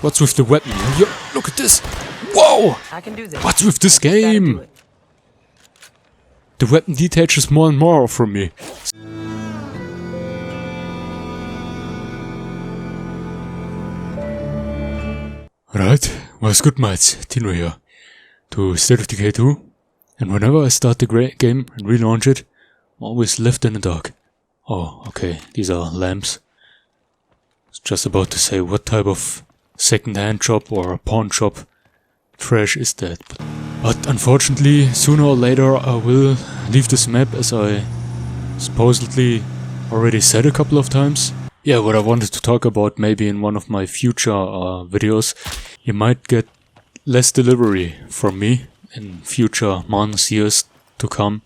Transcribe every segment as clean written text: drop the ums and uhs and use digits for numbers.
What's with the weapon? Yo, look at this! Whoa! I can do this. What's with this I just gotta do game? it. The weapon detaches more and more from me. Right, what's good mates? Tino here. To State of Decay 2. And whenever I start the game and relaunch it, I'm always left in the dark. Oh, okay, these are lamps. I was just about to say what type of second-hand shop or pawn shop trash is that. But unfortunately, sooner or later I will leave this map, as I supposedly already said a couple of times. Yeah, what I wanted to talk about maybe in one of my future videos. You might get less delivery from me in future months, years to come.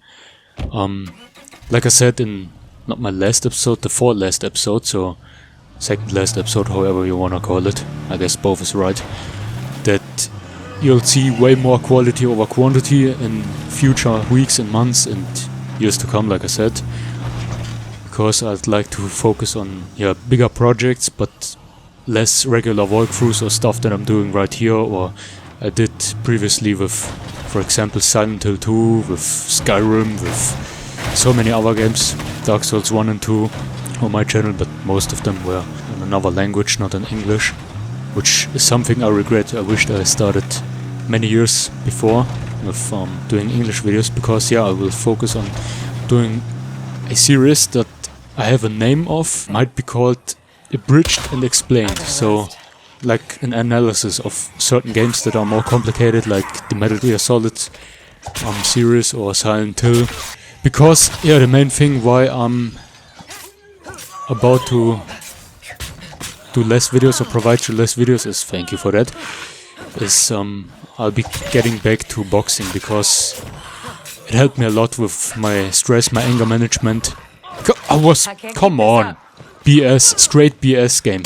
Like I said in not my last episode, the fourth last episode, so second last episode, however you wanna call it, I guess both is right, that you'll see way more quality over quantity in future weeks and months and years to come, like I said, because I'd like to focus on bigger projects, but less regular walkthroughs or stuff that I'm doing right here, or I did previously with, for example, Silent Hill 2, with Skyrim, with so many other games, Dark Souls 1 and 2 on my channel, but most of them were in another language, not in English, which is something I regret. I wished I started many years before with doing English videos, because I will focus on doing a series that I have a name of, might be called Abridged and Explained, so like an analysis of certain games that are more complicated, like the Metal Gear Solid series or Silent Hill, because the main thing why I'm about to do less videos or provide you less videos is, thank you for that, is I'll be getting back to boxing, because it helped me a lot with my stress, my anger management. Come on, BS, straight BS game.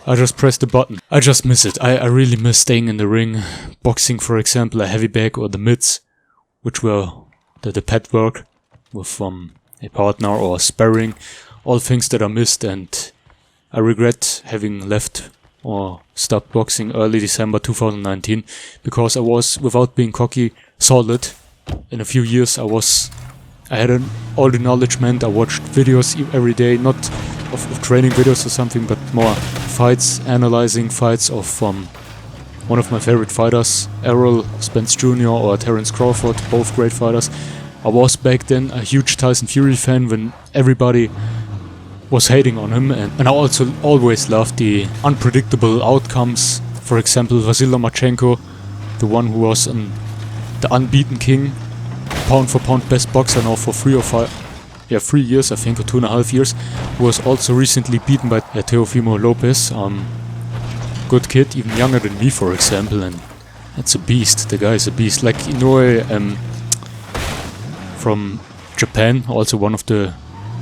I just pressed the button. I just miss it. I really miss staying in the ring, boxing, for example, a heavy bag or the mitts, which were the pad work with a partner or sparring, all things that I missed, and I regret having left or stopped boxing early December 2019, because I was, without being cocky, solid. In a few years I had all the knowledge. I watched videos every day, not of training videos or something, but more fights, analyzing fights of one of my favorite fighters, Errol Spence Jr. or Terence Crawford, both great fighters. I was back then a huge Tyson Fury fan when everybody was hating on him, and I also always loved the unpredictable outcomes. For example, Vasil Lomachenko, the one who was the unbeaten king, pound for pound best boxer now for 3 years, I think, or 2.5 years, who was also recently beaten by Teofimo Lopez, good kid, even younger than me, for example, and it's a beast. The guy is a beast. Like Inoue from Japan, also one of the,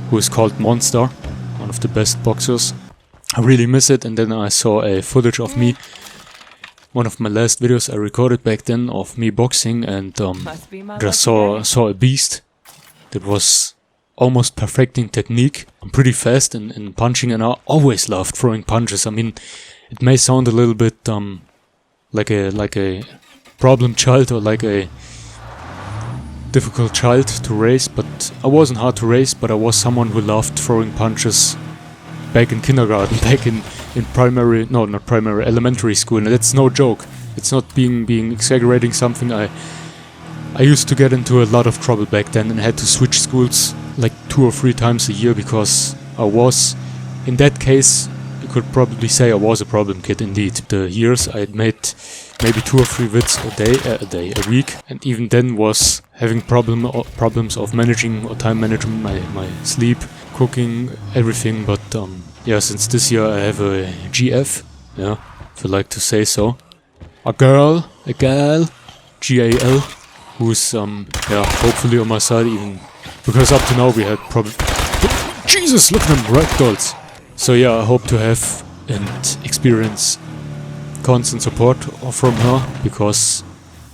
who is called Monster, one of the best boxers. I really miss it. And then I saw a footage of me, one of my last videos I recorded back then of me boxing, and just saw a beast that was almost perfecting technique. I'm pretty fast in punching, and I always loved throwing punches. I mean, it may sound a little bit like a problem child or like a difficult child to raise, but I wasn't hard to raise, but I was someone who loved throwing punches back in kindergarten, back in elementary school, and that's no joke. It's not being exaggerating something. I used to get into a lot of trouble back then and had to switch schools like 2 or 3 times a year, because I was, in that case, you could probably say I was a problem kid indeed. The years I had made maybe 2 or 3 vids a week, and even then was having problems of managing or time management, my sleep, cooking, everything. But since this year I have a GF, if you like to say so, a girl, GAL, who's hopefully on my side, even because up to now we had Jesus, look at them ragdolls. So I hope to have and experience constant support from her, because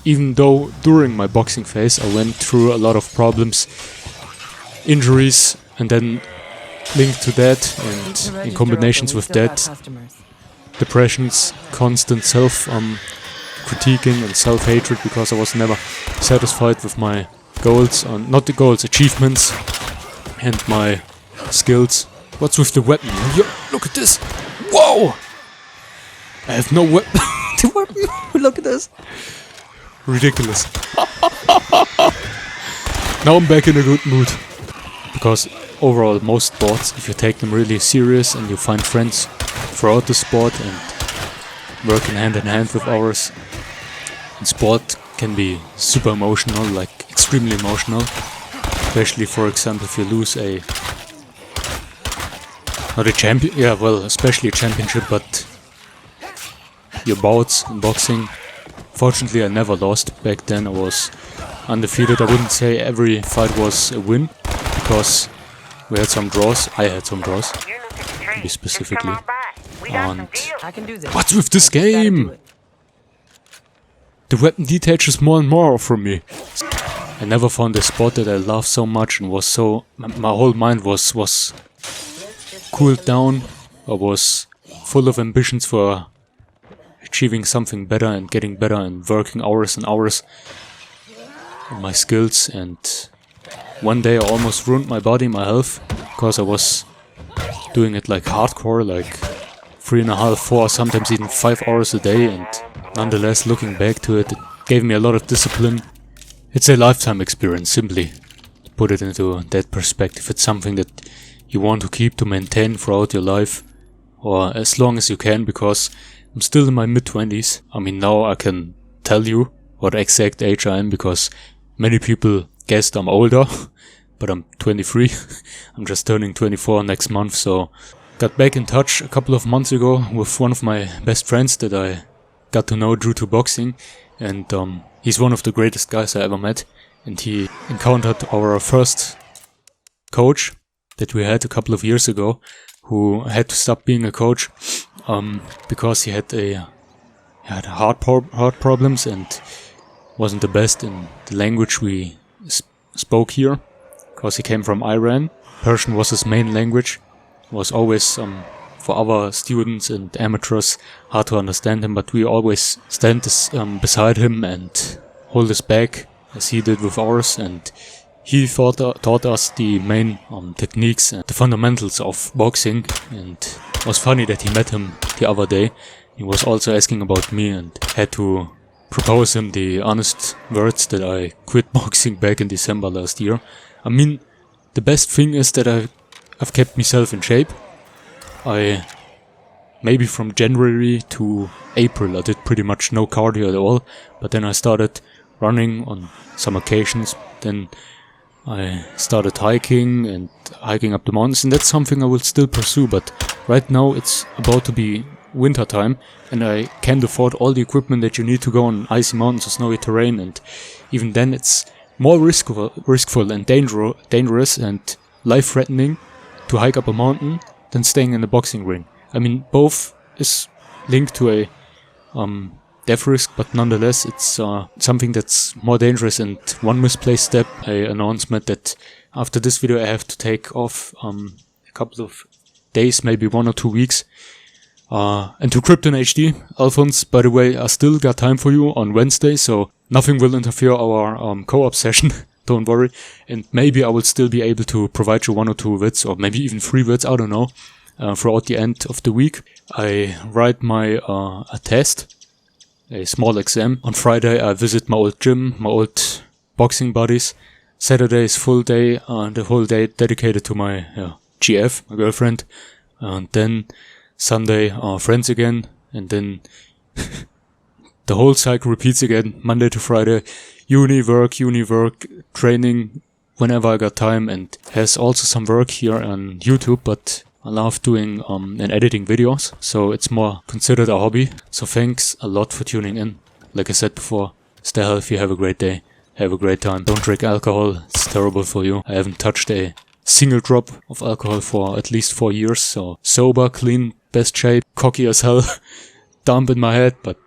even though during my boxing phase I went through a lot of problems, injuries, and then linked to that, and in combinations with that, depressions, constant critiquing and self-hatred because I was never satisfied with my goals, not the goals, achievements and my skills. What's with the weapon? Yo, look at this! Whoa! I have no weapon. The weapon! Look at this! Ridiculous. Now I'm back in a good mood. Because overall, most sports, if you take them really serious and you find friends throughout the sport and working hand in hand with ours, and sport can be super emotional, like extremely emotional. Especially, for example, if you lose not a champion, yeah, well, especially a championship, but your bouts in boxing. Fortunately, I never lost. Back then I was undefeated. I wouldn't say every fight was a win, because we had some draws. I had some draws, to be specifically. And what's with this game? The weapon detaches more and more from me. I never found a sport that I loved so much and was so... My whole mind was cooled down. I was full of ambitions for achieving something better and getting better and working hours and hours on my skills. And one day I almost ruined my body, my health, because I was doing it like hardcore, like 3.5, 4, sometimes even 5 hours a day. And nonetheless, looking back to it, it gave me a lot of discipline. It's a lifetime experience, simply to put it into that perspective. It's something that you want to keep, to maintain throughout your life, or as long as you can, because I'm still in my mid-20s. I mean, now I can tell you what exact age I am, because many people guessed I'm older, but I'm 23. I'm just turning 24 next month, so got back in touch a couple of months ago with one of my best friends that I got to know due to boxing, and he's one of the greatest guys I ever met, and he encountered our first coach that we had a couple of years ago, who had to stop being a coach because he had heart problems and wasn't the best in the language we spoke here, because he came from Iran. Persian was his main language. It was always for other students and amateurs hard to understand him, but we always stand beside him and hold his back as he did with ours, and he taught us the main techniques and the fundamentals of boxing. And it was funny that he met him the other day. He was also asking about me and had to propose him the honest words that I quit boxing back in December last year. I mean, the best thing is that I've kept myself in shape. Maybe from January to April I did pretty much no cardio at all, but then I started running on some occasions. Then I started hiking up the mountains, and that's something I will still pursue, but right now it's about to be winter time and I can't afford all the equipment that you need to go on icy mountains or snowy terrain, and even then it's more riskful and dangerous and life-threatening to hike up a mountain than staying in a boxing ring. I mean, both is linked to a death risk, but nonetheless it's something that's more dangerous, and one misplaced step, an announcement that after this video I have to take off a couple of days, maybe 1 or 2 weeks. And to Krypton HD, Alphonse, by the way, I still got time for you on Wednesday, so nothing will interfere our co-op session, don't worry. And maybe I will still be able to provide you 1 or 2 vids, or maybe even 3 vids, I don't know, throughout the end of the week. I write my a test, a small exam. On Friday I visit my old gym, my old boxing buddies. Saturday is full day, the whole day dedicated to my GF, my girlfriend. And then Sunday friends again, and then the whole cycle repeats again, Monday to Friday. Uni work, training whenever I got time, and has also some work here on YouTube, but I love doing and editing videos, so it's more considered a hobby. So thanks a lot for tuning in. Like I said before, stay healthy, have a great day, have a great time. Don't drink alcohol, it's terrible for you. I haven't touched a single drop of alcohol for at least 4 years, so sober, clean, best shape, cocky as hell, dump in my head, but